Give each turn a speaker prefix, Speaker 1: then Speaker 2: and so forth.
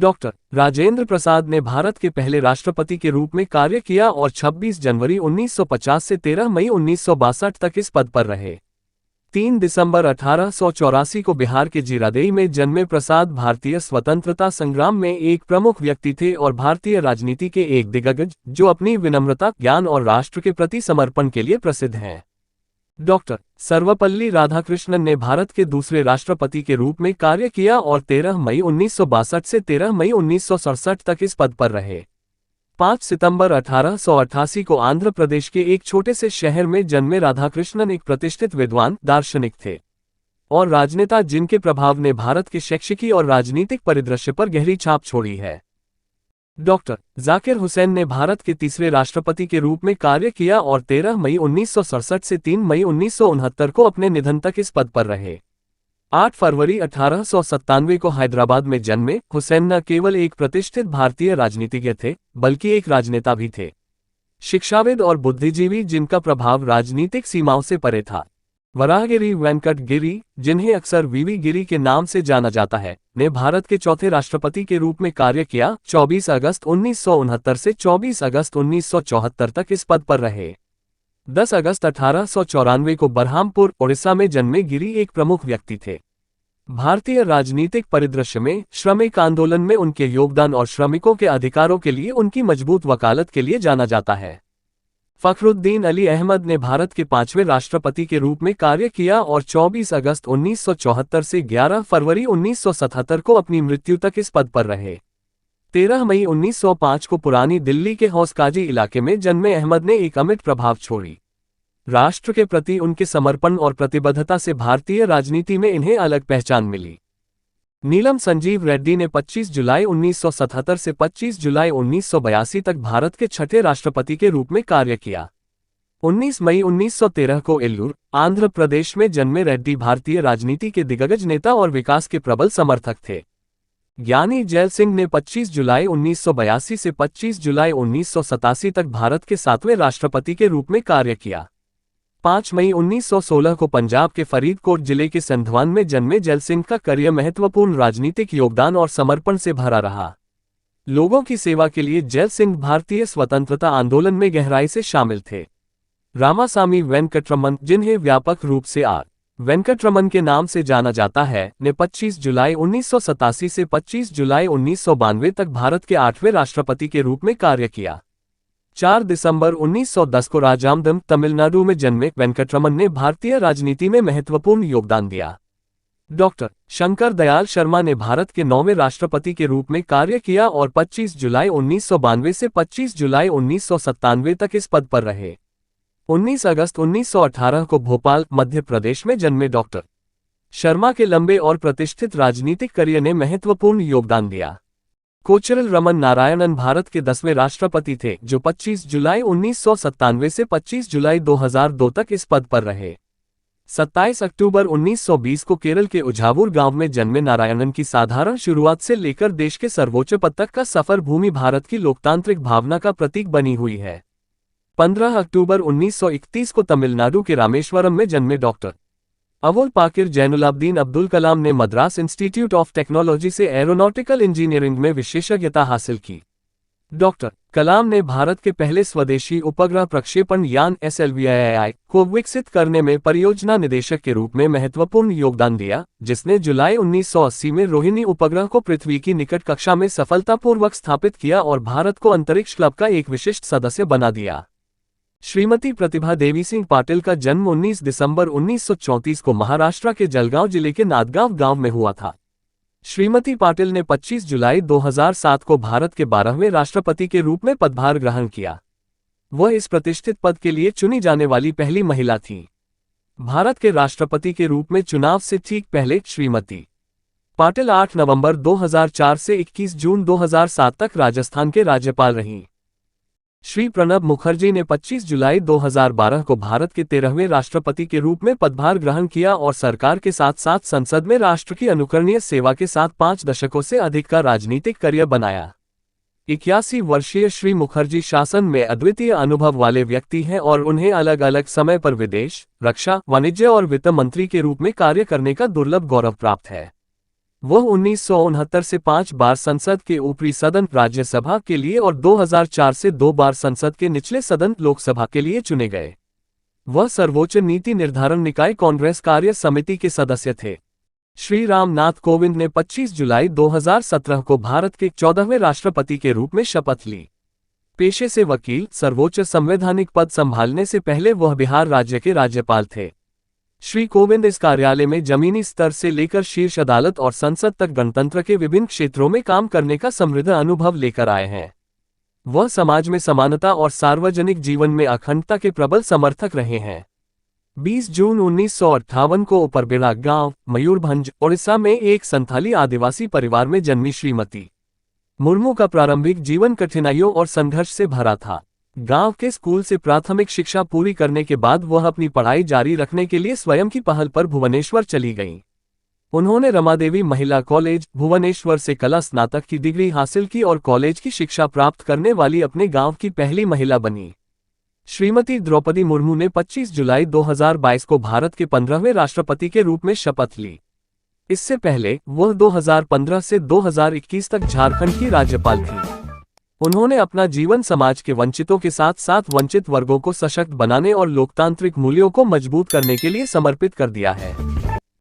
Speaker 1: Doctor Rajendra Prasad ने भारत के पहले राष्ट्रपति के रूप में कार्य किया और 26 जनवरी 1950 से 13 मई 1962 तक इस पद पर रहे। 3 दिसंबर 1884 को बिहार के जीरादेई में जन्मे प्रसाद भारतीय स्वतंत्रता संग्राम में एक प्रमुख व्यक्ति थे और भारतीय राजनीति के एक दिग्गज जो अपनी विनम्रता, ज्ञान और राष्ट्र के प्रति समर्पण के लिए प्रसिद्ध हैं। डॉक्टर सर्वपल्ली राधाकृष्णन ने भारत के दूसरे राष्ट्रपति के रूप में कार्य किया और 13 मई 1962 से 13 मई 1967 तक इस पद पर रहे। 5 सितंबर 1888 को आंध्र प्रदेश के एक छोटे से शहर में जन्मे राधाकृष्णन एक प्रतिष्ठित विद्वान, दार्शनिक थे और राजनेता जिनके प्रभाव ने भारत के शैक्षिकी और राजनीतिक परिदृश्य पर गहरी छाप छोड़ी है। डॉक्टर जाकिर हुसैन ने भारत के तीसरे राष्ट्रपति के रूप में कार्य किया और 13 मई 1967 से 3 मई 1969 को अपने निधन तक इस पद पर रहे। 8 फरवरी 1897 को हैदराबाद में जन्मे हुसैन न केवल एक प्रतिष्ठित भारतीय राजनीतिज्ञ थे बल्कि एक राजनेता भी थे, शिक्षाविद और बुद्धिजीवी जिनका प्रभाव राजनीतिक सीमाओं से परे था। वराहगिरी वेंकट गिरी, जिन्हें अक्सर वीवी गिरी के नाम से जाना जाता है, ने भारत के चौथे राष्ट्रपति के रूप में कार्य किया। 24 अगस्त 1969 से 24 अगस्त 1974 तक इस पद पर रहे। 10 अगस्त 1894 को बरहामपुर, ओडिशा में जन्मे गिरी एक प्रमुख व्यक्ति थे। भारतीय राजनीतिक परिदृश्य में श्रमिक आंदोलन में उनके योगदान और श्रमिकों के अधिकारों के लिए उनकी मजबूत वकालत के लिए जाना जाता है। फखरुद्दीन अली अहमद ने भारत के 5वें राष्ट्रपति के रूप में कार्य किया और 24 अगस्त 1974 से 11 फरवरी 1977 को अपनी मृत्यु तक इस पद पर रहे। 13 मई 1905 को पुरानी दिल्ली के हौसकाजी इलाके में जन्मे अहमद ने एक अमिट प्रभाव छोड़ी। राष्ट्र के प्रति उनके समर्पण और प्रतिबद्धता से भारतीय राजनीति में इन्हें अलग पहचान मिली। नीलम संजीव रेड्डी ने 25 जुलाई 1977 से 25 जुलाई 1982 तक भारत के छठे राष्ट्रपति के रूप में कार्य किया। 19 मई 1913 को एल्लूर, आंध्र प्रदेश में जन्मे रेड्डी भारतीय राजनीति के दिग्गज नेता और विकास के प्रबल समर्थक थे। ज्ञानी जैल सिंह ने 25 जुलाई 1982 से 25 जुलाई 1987 तक भारत के 7वें राष्ट्रपति के रूप में कार्य किया। 5 मई 1916 को पंजाब के फरीदकोट जिले के संधवान में जन्मे जैल सिंह का करियर महत्वपूर्ण राजनीतिक योगदान और समर्पण से भरा रहा। लोगों की सेवा के लिए जैल सिंह भारतीय स्वतंत्रता आंदोलन में गहराई से शामिल थे। रामासामी वेंकटरमन, जिन्हें व्यापक रूप से आर वेंकटरमन के नाम से जाना जाता है, ने 25 जुलाई 1987 से 25 जुलाई 1992 तक भारत के 8वें राष्ट्रपति के रूप में कार्य किया। 4 दिसंबर 1910 को राजामदम, तमिलनाडु में जन्मे वेंकटरमन ने भारतीय राजनीति में महत्वपूर्ण योगदान दिया। डॉक्टर शंकर दयाल शर्मा ने भारत के 9वें राष्ट्रपति के रूप में कार्य किया और 25 जुलाई 1992 से 25 जुलाई 1997 तक इस पद पर रहे। 19 अगस्त 1918 को भोपाल, मध्य प्रदेश में जन्मे डॉक्टर शर्मा के लंबे और प्रतिष्ठित राजनीतिक करियर ने महत्वपूर्ण योगदान दिया। कोचरल रमन नारायणन भारत के 10वें राष्ट्रपति थे, जो 25 जुलाई 1997 से 25 जुलाई 2002 तक इस पद पर रहे। 27 अक्टूबर 1920 को केरल के उझावूर गांव में जन्मे नारायणन की साधारण शुरुआत से लेकर देश के सर्वोच्च पद तक का सफर भूमि भारत की लोकतांत्रिक भावना का प्रतीक बनी हुई है। 15 अक्टूबर 1931 को तमिलनाडु के रामेश्वरम में जन्मे डॉक्टर अवुल पाकिर जैनुलाब्दीन अब्दुल कलाम ने मद्रास इंस्टीट्यूट ऑफ टेक्नोलॉजी से एरोनॉटिकल इंजीनियरिंग में विशेषज्ञता हासिल की। डॉक्टर कलाम ने भारत के पहले स्वदेशी उपग्रह प्रक्षेपण यान SLVII को विकसित करने में परियोजना निदेशक के रूप में महत्वपूर्ण योगदान दिया, जिसने जुलाई 1980 में रोहिणी उपग्रह को पृथ्वी की निकट कक्षा में सफलतापूर्वक स्थापित किया और भारत को अंतरिक्ष क्लब का एक विशिष्ट सदस्य बना दिया। श्रीमती प्रतिभा देवी सिंह पाटिल का जन्म 19 दिसंबर 1934 को महाराष्ट्र के जलगांव जिले के नादगांव गांव में हुआ था। श्रीमती पाटिल ने 25 जुलाई 2007 को भारत के 12वें राष्ट्रपति के रूप में पदभार ग्रहण किया। वह इस प्रतिष्ठित पद के लिए चुनी जाने वाली पहली महिला थीं। भारत के राष्ट्रपति के रूप में चुनाव से ठीक पहले श्रीमती पाटिल 8 नवंबर 2004 से 21 जून 2007 तक राजस्थान के राज्यपाल रहीं। श्री प्रणब मुखर्जी ने 25 जुलाई 2012 को भारत के 13वें राष्ट्रपति के रूप में पदभार ग्रहण किया और सरकार के साथ साथ संसद में राष्ट्र की अनुकरणीय सेवा के साथ 5 दशकों से अधिक का राजनीतिक करियर बनाया। 81 वर्षीय श्री मुखर्जी शासन में अद्वितीय अनुभव वाले व्यक्ति हैं और उन्हें अलग अलग समय पर विदेश, रक्षा, वाणिज्य और वित्त मंत्री के रूप में कार्य करने का दुर्लभ गौरव प्राप्त है। वह 1969 से 5 बार संसद के ऊपरी सदन राज्यसभा के लिए और 2004 से 2 बार संसद के निचले सदन लोकसभा के लिए चुने गए। वह सर्वोच्च नीति निर्धारण निकाय कांग्रेस कार्य समिति के सदस्य थे। श्री रामनाथ कोविंद ने 25 जुलाई 2017 को भारत के 14वें राष्ट्रपति के रूप में शपथ ली। पेशे से वकील, सर्वोच्च संवैधानिक पद संभालने से पहले वह बिहार राज्य के राज्यपाल थे। श्री कोविंद इस कार्यालय में जमीनी स्तर से लेकर शीर्ष अदालत और संसद तक गणतंत्र के विभिन्न क्षेत्रों में काम करने का समृद्ध अनुभव लेकर आए हैं। वह समाज में समानता और सार्वजनिक जीवन में अखंडता के प्रबल समर्थक रहे हैं। 20 जून 1958 को उपरबेड़ा गांव, मयूरभंज, ओडिशा में एक संथाली आदिवासी परिवार में जन्मी श्रीमती मुर्मू का प्रारंभिक जीवन कठिनाइयों और संघर्ष से भरा था। गांव के स्कूल से प्राथमिक शिक्षा पूरी करने के बाद वह अपनी पढ़ाई जारी रखने के लिए स्वयं की पहल पर भुवनेश्वर चली गईं। उन्होंने रमादेवी महिला कॉलेज, भुवनेश्वर से कला स्नातक की डिग्री हासिल की और कॉलेज की शिक्षा प्राप्त करने वाली अपने गांव की पहली महिला बनी। श्रीमती द्रौपदी मुर्मू ने 25 जुलाई 2022 को भारत के 15वें राष्ट्रपति के रूप में शपथ ली। इससे पहले वह 2015 से 2021 तक झारखंड की राज्यपाल थी। उन्होंने अपना जीवन समाज के वंचितों के साथ साथ वंचित वर्गों को सशक्त बनाने और लोकतांत्रिक मूल्यों को मजबूत करने के लिए समर्पित कर दिया है।